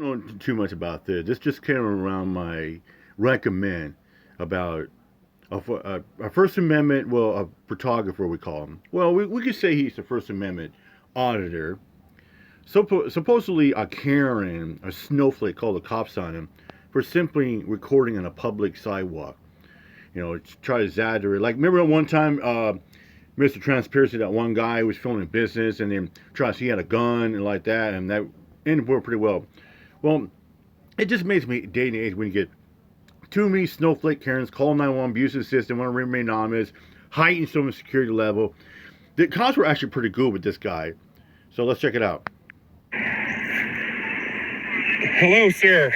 don't know too much about this. This just came around my recommend about a First Amendment, well, a photographer, we call him. Well, we could say he's a First Amendment auditor. Supposedly, a Karen, a snowflake, called the cops on him for simply recording on a public sidewalk. Try to exaggerate. Like, remember one time, Mr. Transparency, that one guy was filming business and then tried to see he had a gun and like that, and that ended pretty well. Well, it just makes me day and age when you get too many snowflake Karens, call 911, abuse the system, want to remain anonymous, heighten some security level. The cops were actually pretty good with this guy. So let's check it out. Hello, sir.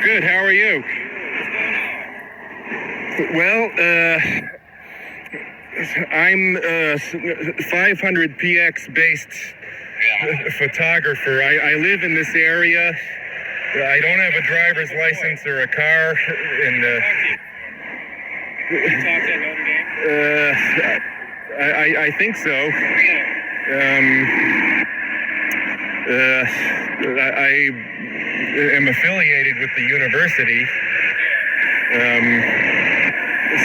Good, how are you? Well, I'm a 500 PX based photographer. I live in this area. I don't have a driver's license or a car, and I think so. I am affiliated with the university.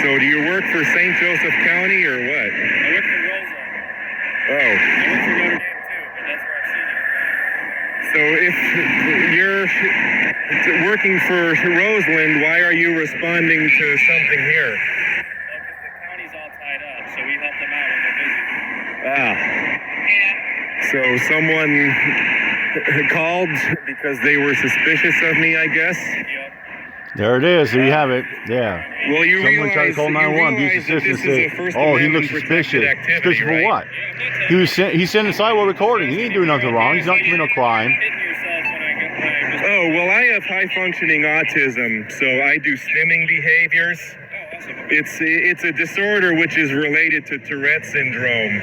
So do you work for St. Joseph County or what? I work for Roseland. Oh. I work for Notre Dame too, but that's where I've seen you. So if you're working for Roseland, why are you responding to something here? Well, because the county's all tied up, so we help them out when they're busy. So someone called because they were suspicious of me, I guess? Yep. There it is. There you have it. Yeah. Well, you Someone tried to call 911, abuse the system, and say, "Oh, he looks suspicious." Suspicious for right? what? He's sending sidewalk recording. He ain't doing nothing wrong. He's not committing no crime. Hitting yourself when I just... Oh, well, I have high-functioning autism, so I do stimming behaviors. Oh, awesome. It's a disorder which is related to Tourette syndrome.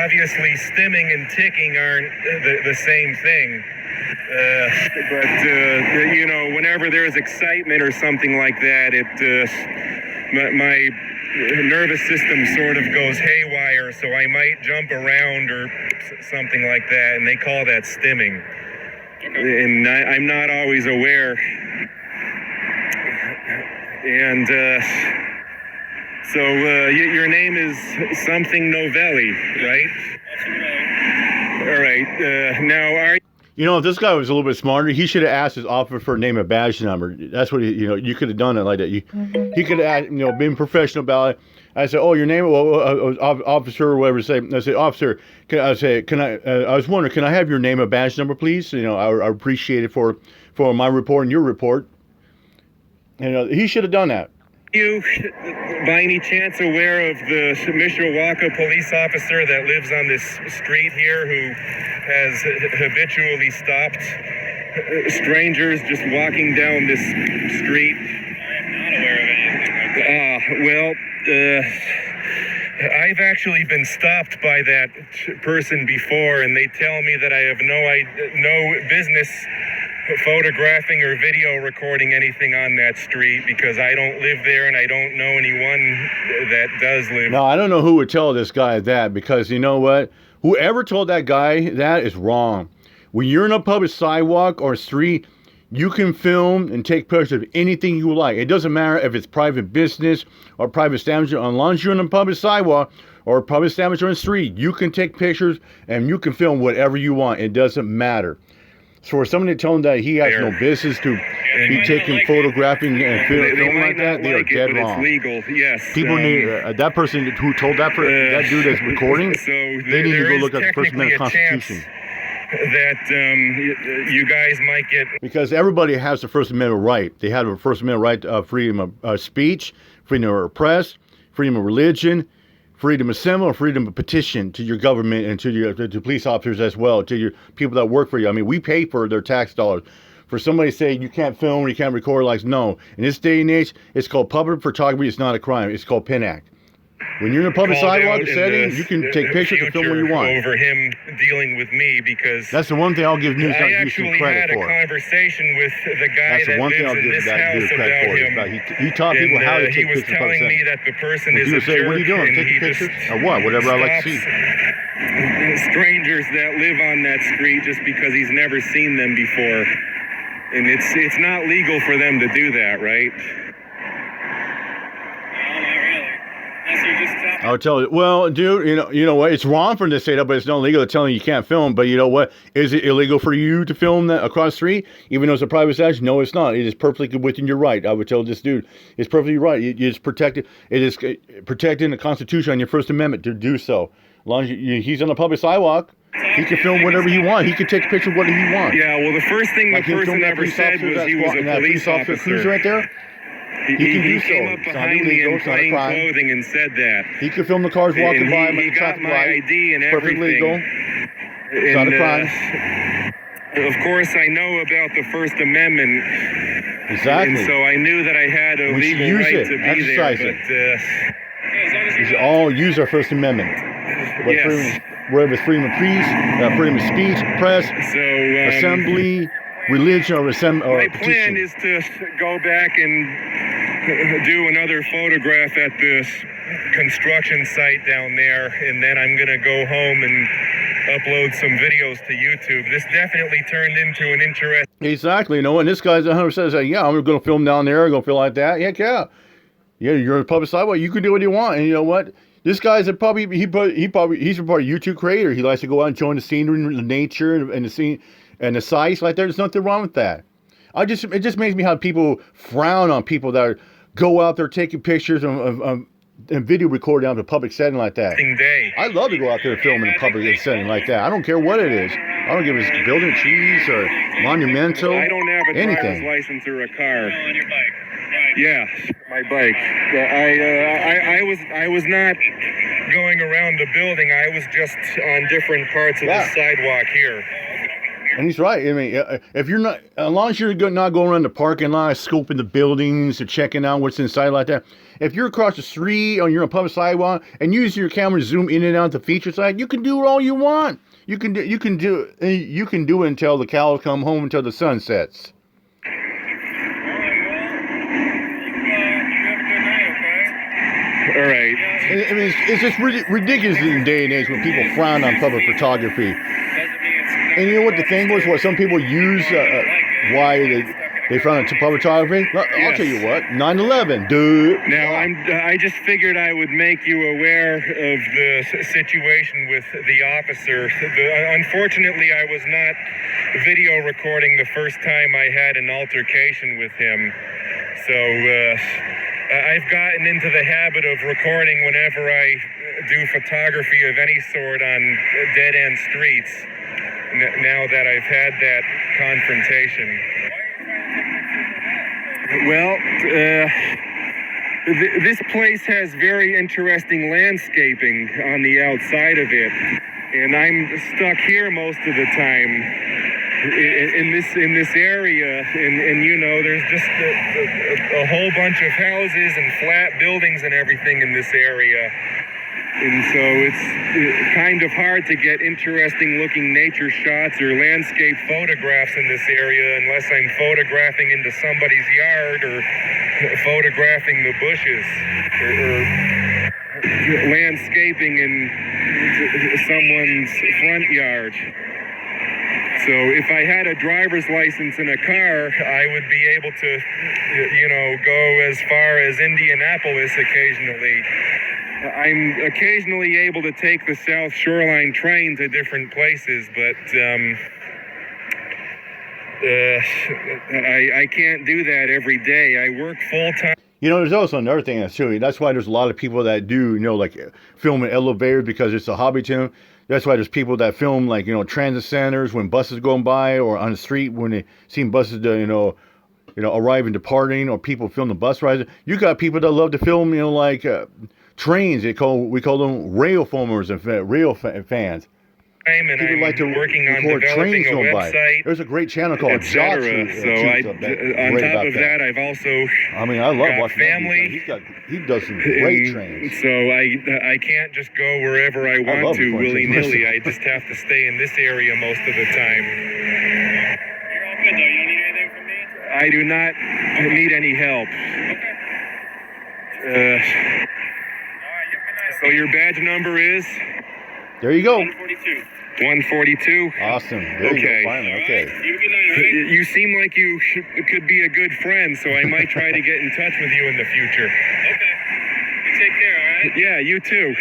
Obviously, stimming and ticking aren't the same thing. But whenever there's excitement or something like that, my nervous system sort of goes haywire, so I might jump around or something like that, and they call that stimming. Okay. And I'm not always aware. And so your name is something Novelli, right? All right. Now, are If this guy was a little bit smarter, he should have asked his officer for name and badge number. That's what you could have done it like that. He could have, been professional about it. I said, "Oh, your name, officer or whatever." I say, "Officer, I was wondering, can I have your name and badge number, please? I appreciate it for my report and your report." He should have done that. you, by any chance, aware of the Mishawaka police officer that lives on this street here who has habitually stopped strangers just walking down this street? I am not aware of anything like that. I've actually been stopped by that person before, and they tell me that I have no business photographing or video recording anything on that street because I don't live there and I don't know anyone that does live. No, I don't know who would tell this guy that, because you know what? Whoever told that guy that is wrong. When you're in a public sidewalk or street, you can film and take pictures of anything you like. It doesn't matter if it's private business or private establishment. As long as you're on a public sidewalk or a public establishment on the street, you can take pictures and you can film whatever you want. It doesn't matter. So for somebody to tell him that he has no business to be taking, photographing, and filming like that, they are dead wrong. It's legal, yes. People need that person who told that dude that's recording. So they need to go look at the First Amendment Constitution. That you guys might get, because everybody has the First Amendment right. They have a First Amendment right to freedom of speech, freedom of press, freedom of religion, freedom of assembly, freedom of petition to your government and to police officers as well, to your people that work for you. I mean, we pay for their tax dollars. For somebody to say you can't film or you can't record, like, no. In this day and age, it's called public photography. It's not a crime. It's called PIN Act. When you're in a public called sidewalk out in setting, the you can take pictures and film what you future want. over him dealing with me, because That's the one thing I'll give News I Not Houston actually credit had a for. conversation with the guy That's the that one thing lives I'll in give this that dude house credit about for. him. He taught people how to He take was pictures of telling public me setting. that the person When is people a say, jerk, "What are you doing? and Taking he pictures?" just Or what? Whatever I like to see. stops strangers that live on that street just because he's never seen them before. And it's not legal for them to do that, right? No, not really. Unless you're just stopping. I would tell you, well, dude, you know what? It's wrong for them to say that, but it's not illegal to tell you can't film. But you know what? Is it illegal for you to film that across the street, even though it's a private establishment? No, it's not. It is perfectly within your right. I would tell this dude, it's perfectly right. It's protected. It is protecting the Constitution on your First Amendment to do so. As long as he's on a public sidewalk, he can film whatever he wants. He can take a picture of whatever he wants. Yeah, well, the first thing Like the him person filming that ever police said officer was that's he was a walking that police officer cruiser right there. He can do so. came up It's not behind me illegal. in It's not a plain crime. clothing and said that. He could film the cars walking And by him at he the got traffic my light. ID and It's perfectly everything. legal. It's not a crime. Of course, I know about the First Amendment. Exactly. And so I knew that I had a We should legal use right it. to be Exercise there. it. But Yeah, as long as We you're should all use our First Amendment. Yes. Whether it's freedom of freedom of speech, press, so assembly, religion, or my plan petition. is to go back and do another photograph at this construction site down there, and then I'm gonna go home and upload some videos to YouTube. This definitely turned into an interesting. Exactly. You know, and this guy's 100% saying, yeah, I'm going to film down there. I'm going to feel like that. Heck yeah. Yeah, you're on a public sidewalk. You can do what you want. And you know what? This guy's he's probably a YouTube creator. He likes to go out and show the scenery, the nature, and the scene and the sights like that. There's nothing wrong with that. It just makes me how people frown on people that go out there taking pictures and video recording out in a public setting like that. Day. I love to go out there and film in a public setting like that. I don't care what it is. I don't give a it's building cheese or monumental. I don't have a driver's anything. license or a car. on your bike. Right. Yeah, my bike. I was not going around the building. I was just on different parts of the sidewalk here. And he's right. I mean, if you're not, as long as you're not going around the parking lot, scoping the buildings, or checking out what's inside like that. If you're across the street or you're on a public sidewalk and use your camera to zoom in and out the feature side, you can do all you want. You can do it until the cows come home, until the sun sets. All right, well, you have a good night, okay? All right. I mean, it's just ridiculous in the day and age when people frown on public photography. Doesn't mean it's And you know what the thing was? What some people use why they frown on public photography? Well, I'll tell you what. 9/11, dude. Now I just figured I would make you aware of the situation with the officer. Unfortunately, I was not video recording the first time I had an altercation with him. So I've gotten into the habit of recording whenever I do photography of any sort on dead-end streets. Now that I've had that confrontation. Well, this place has very interesting landscaping on the outside of it, and I'm stuck here most of the time in this area, and you know, there's just a whole bunch of houses and flat buildings and everything in this area. And so it's kind of hard to get interesting looking nature shots or landscape photographs in this area unless I'm photographing into somebody's yard or photographing the bushes or landscaping in someone's front yard. So if I had a driver's license and a car, I would be able to, you know, go as far as Indianapolis occasionally. I'm occasionally able to take the South Shoreline train to different places, but I can't do that every day. I work full time. You know, there's also another thing that's true. That's why there's a lot of people that do, you know, like film in elevators because it's a hobby to them. That's why there's people that film, like, you know, transit centers when buses are going by, or on the street when they see buses, you know, arriving, departing, or people film the bus rides. You got people that love to film, you know, like trains. We call them rail filmers and rail fans. and People I'm like to working on record developing trains a going by. website, There's a great channel called etc. Jocks. So on top of that, I've also I mean, I love got watching family. he does some great and trains. so I can't just go wherever I want love to recording trains willy-nilly. myself. I just have to stay in this area most of the time. You're all good though. You don't need anything from me. I do not need any help. Okay. All right. You have a good night. So your badge number is There you go. 142. 142. Awesome. There you Okay. go. Finally. All right. Okay. You have a good night. All right. You seem like you could be a good friend, so I might try to get in touch with you in the future. Okay. You take care. All right. Yeah, you too.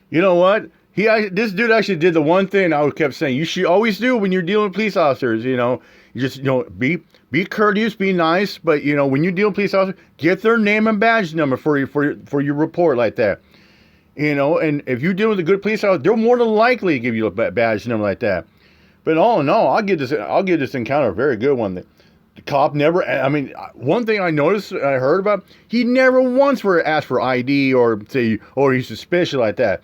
You know what? This dude actually did the one thing I kept saying you should always do when you're dealing with police officers. You know, you just be courteous, be nice, but you know when you deal with police officers, get their name and badge number for your report like that. You know, and if you deal with a good police officer, they're more than likely to give you a badge number like that. But all in all, I'll give this encounter a very good one. The cop never. I mean, one thing I noticed, I heard about, he never once asked for ID or say, or he's suspicious like that.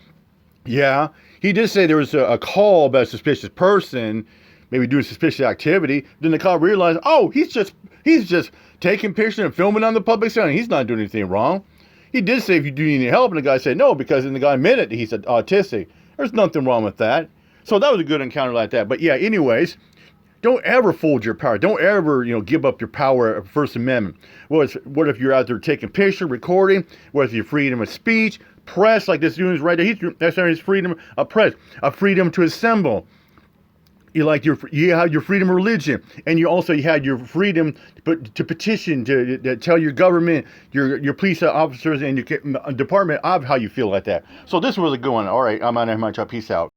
Yeah, he did say there was a call about a suspicious person, maybe doing suspicious activity. Then the cop realized, oh, he's just taking pictures and filming on the public center. He's not doing anything wrong. He did say if you do need any help, and the guy said no, because then the guy admitted he said autistic. There's nothing wrong with that. So that was a good encounter like that. But yeah, anyways, don't ever fold your power. Don't ever, give up your power of First Amendment. What if you're out there taking picture, recording? What if your freedom of speech, press, like this dude is right there. That's his freedom of press, a freedom to assemble. You have your freedom of religion, and you had your freedom to petition, to tell your government, your police officers, and your department of how you feel like that. So this was a good one. All right, I'm out of my job. Peace out.